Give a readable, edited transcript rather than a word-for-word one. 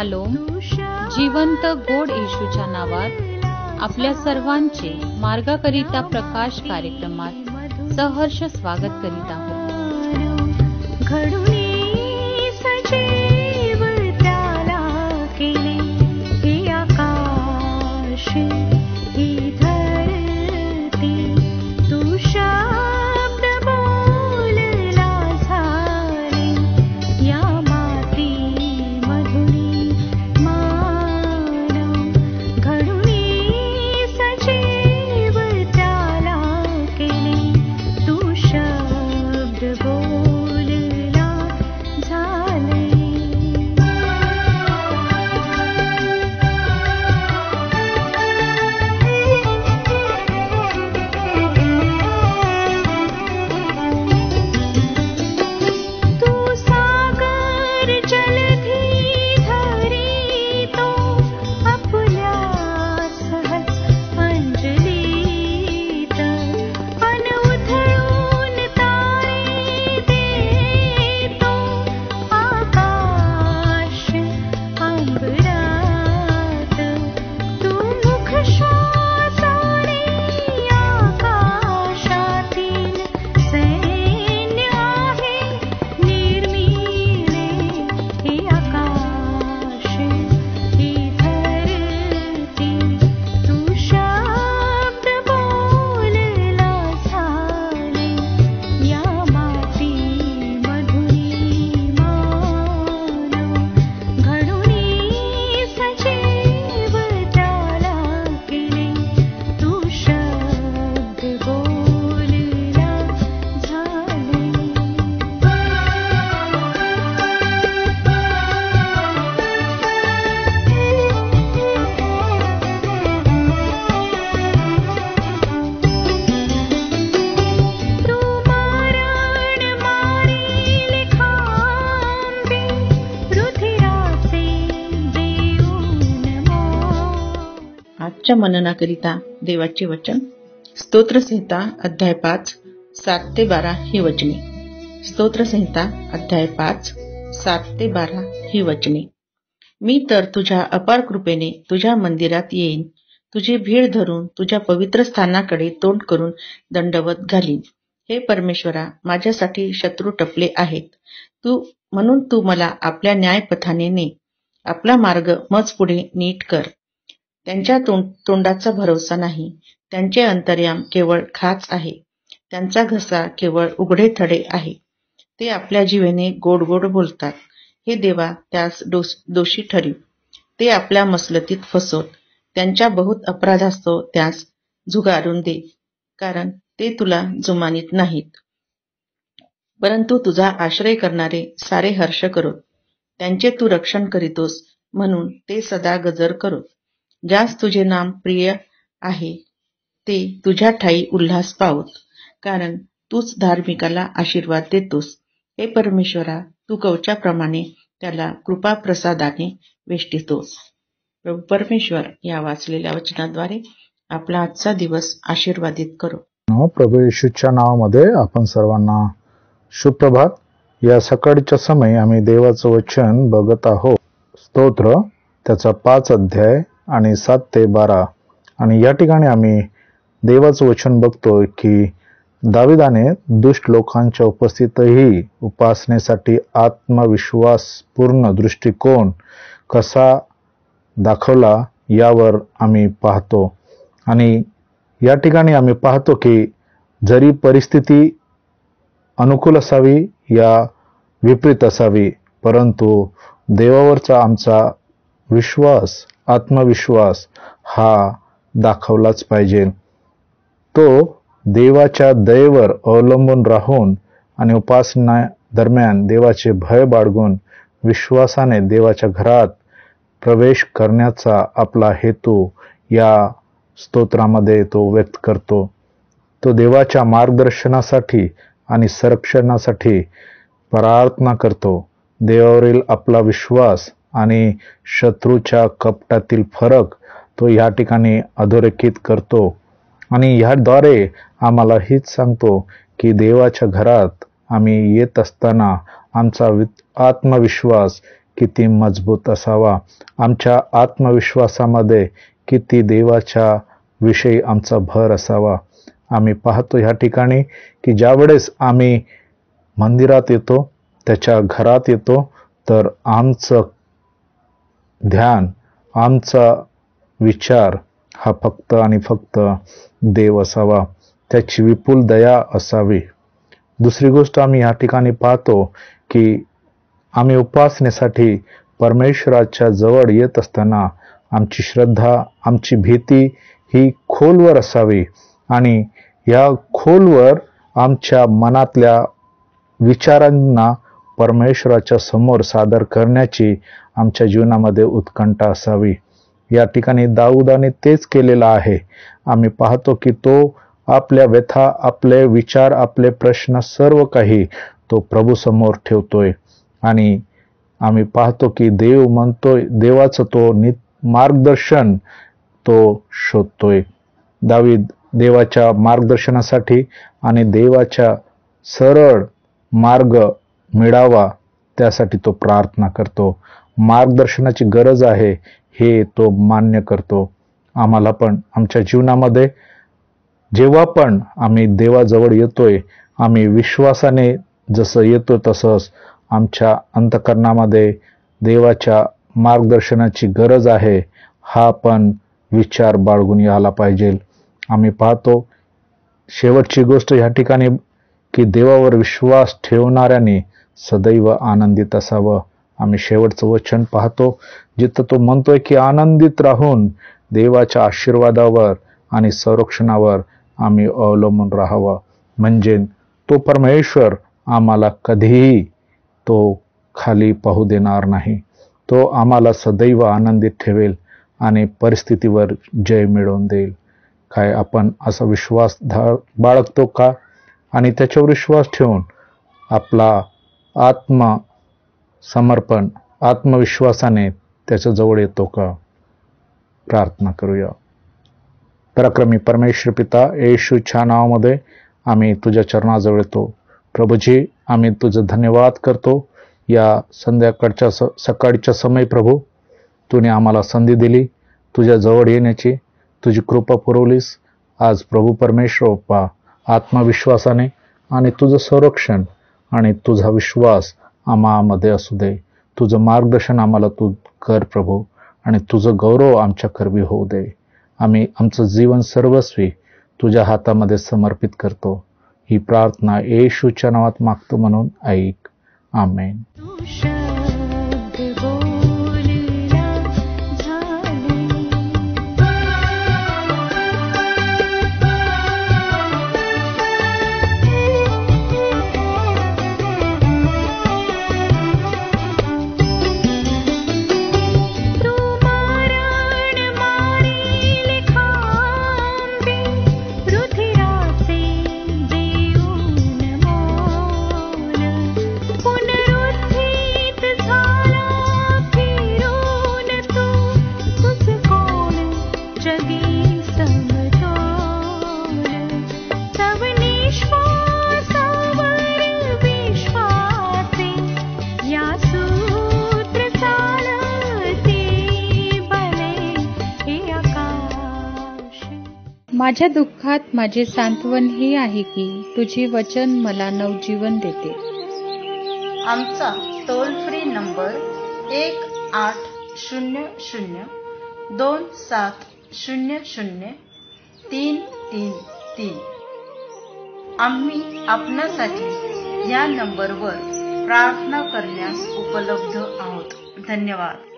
Shalom. जिवंत गोड येशूच्या नावात आपल्या सर्वांचे मार्गाकरिता प्रकाश कार्यक्रमात सहर्ष स्वागत करीत आहोत. आजच्या मननाकरिता देवाचे वचन स्तोत्रसंहिता अध्याय 5 7 ते 12 ही वचने. स्तोत्रसंहिता अध्याय 5 7 ते 12 ही वचने. मी तर तुझ्या अपार कृपेने तुझ्या मंदिरात येईन, तुझी भीड धरून तुझ्या पवित्र स्थानाकडे तोंड करून दंडवत घालीन. हे परमेश्वरा, माझ्यासाठी शत्रू टपले आहेत, म्हणून तू मला आपल्या न्यायपथाने ने. आपला मार्ग मज पुढे नीट कर. त्यांच्या तोंडाचा भरोसा नाही, त्यांचे अंतर्याम केवळ खाच आहे, त्यांचा घसा केवळ उघडे थडे आहे. ते आपल्या जीवेने गोड गोड बोलतात, हे देवा त्यास दोषी ठरीव. ते आपल्या मसलतीत फसवत, त्यांच्या बहुत अपराधास्तव त्यास झुगारून दे, कारण ते तुला जुमानीत नाहीत. परंतु तुझा आश्रय करणारे सारे हर्ष करोत, त्यांचे तू रक्षण करीतोस म्हणून ते सदा गजर करोत. ज्यास तुझे नाम प्रिय आहे ते तुझ्या ठाई उल्हास पावत, कारण तूच धार्मिकाला आशीर्वाद देतोस. हे परमेश्वरा, तू कवचाप्रमाणे त्याला कृपा प्रसादाने वेष्टितोस. प्रभू परमेश्वर या वाचलेल्या वचनाद्वारे आपला आजचा दिवस आशीर्वादित करो. प्रभू येशूच्या नावामध्ये आपण सर्वांना सुप्रभात. या सकाळच्या समय आम्ही देवाचं वचन बघत आहोत. स्तोत्र त्याचा 5 अध्याय आणि 7 ते 12. आणि या ठिकाणी आम्ही देवाचं वचन बघतोय की दाविदाने दुष्ट लोकांच्या उपस्थितीतही उपासनेसाठी आत्मविश्वास पूर्ण दृष्टिकोन कसा दाखवला यावर आम्ही पाहतो. आणि या ठिकाणी आम्ही पाहतो की जरी परिस्थिती अनुकूल असावी या विपरीत असावी, परंतु देवावरचा आमचा विश्वास, आत्मविश्वास हा दाखवलाच पाहिजे. तो देवाच्या दयेवर अवलंबून राहून आणि उपासना दरम्यान देवाचे भय बाळगून विश्वासाने देवाच्या घरात प्रवेश करण्याचा आपला हेतू या स्तोत्रामध्ये तो व्यक्त करतो. तो देवाच्या मार्गदर्शनासाठी आणि संरक्षणासाठी प्रार्थना करतो. देवावरील आपला विश्वास आणि शत्रूच्या कपटातील फरक तो या ठिकाणी अधोरेखित करतो. आणि ह्याद्वारे आम्हाला हीच सांगतो की देवाच्या घरात आम्ही येत असताना आमचा आत्मविश्वास किती मजबूत असावा, आमच्या आत्मविश्वासामध्ये किती देवाच्या विषयी आमचा भर असावा. आम्ही पाहतो ह्या ठिकाणी की ज्यावेळेस आम्ही मंदिरात येतो, त्याच्या घरात येतो, तर आमचं ध्यान, आमचा विचार हा फक्त आणि फक्त देव असावा, त्याची विपुल दया असावी. दुसरी गोष्ट आम्ही ह्या ठिकाणी पाहतो की आम्ही उपासनेसाठी परमेश्वराच्या जवळ येत असताना आमची श्रद्धा, आमची भीती ही खोलवर असावी आणि या खोलवर आमच्या मनातल्या विचारांना परमेश्वराच्या समोर सादर करण्याची आमच्या जीवनामध्ये उत्कंठा असावी. या ठिकाणी दाऊदाने तेच केलेलं आहे. आम्ही पाहतो की तो आपल्या व्यथा, आपले विचार, आपले प्रश्न सर्व काही तो प्रभू समोर ठेवतोय आणि आम्ही पाहतो की देव म्हणतोय, देवाचं तो मार्गदर्शन तो शोधतोय. दावीद देवाच्या मार्गदर्शनासाठी आणि देवाच्या सरळ मार्ग मिळावा त्यासाठी तो प्रार्थना करतो. मार्गदर्शनाची गरज आहे हे तो मान्य करतो. आम्हाला पण आमच्या जीवनामध्ये जेव्हा पण आम्ही देवाजवळ येतोय, आम्ही विश्वासाने जसं येतो तसंच आमच्या अंतःकरणामध्ये देवाच्या मार्गदर्शनाची गरज आहे हा पण विचार बाळगून यायला पाहिजे. आम्ही पाहतो शेवटची गोष्ट ह्या ठिकाणी की देवावर विश्वास ठेवणाऱ्याने सदैव आनंदित असावं. आम्ही शेवटचं वचन पाहतो जिथं तो म्हणतोय की आनंदित राहून देवाच्या आशीर्वादावर आणि संरक्षणावर आम्ही अवलंबून राहावं. म्हणजे तो परमेश्वर आम्हाला कधीही तो खाली पाहू देणार नाही. तो आम्हाला सदैव आनंदित ठेवेल आणि परिस्थितीवर जय मिळवून देईल. काय आपण असा विश्वास बाळगतो का? आणि त्याच्यावर विश्वास ठेवून आपला आत्मसमर्पण, आत्मविश्वासाने त्याच्याजवळ येतो का? प्रार्थना करूया. पराक्रमी परमेश्वर पिता, येशूच्या नावामध्ये आम्ही तुझ्या चरणाजवळ येतो. प्रभूजी, आम्ही तुझं धन्यवाद करतो. या संध्याकाळच्या सकाळच्या समय प्रभू, तूने आम्हाला संधी दिली तुझ्या जवळ येण्याची, तुझी कृपा पुरवलीस. आज प्रभू परमेश्वर बाप्पा, आत्मविश्वासाने आणि तुझं संरक्षण आणि तुझा विश्वास आम्हामध्ये असू दे. तुझं मार्गदर्शन आम्हाला तू कर प्रभू आणि तुझं गौरव आमच्या करवी होऊ दे. आम्ही आमचं जीवन सर्वस्वी तुझ्या हातामध्ये समर्पित करतो. ही प्रार्थना येशूच्या नावात मागतो म्हणून ऐक. आमेन. माझ्या दुःखात माझे सांत्वन हे आहे की तुझे वचन मला नवजीवन देते. आमचा टोल फ्री नंबर 1-800-2700-333. आम्ही आपणासाठी या नंबरवर प्रार्थना करण्यास उपलब्ध आहोत. धन्यवाद.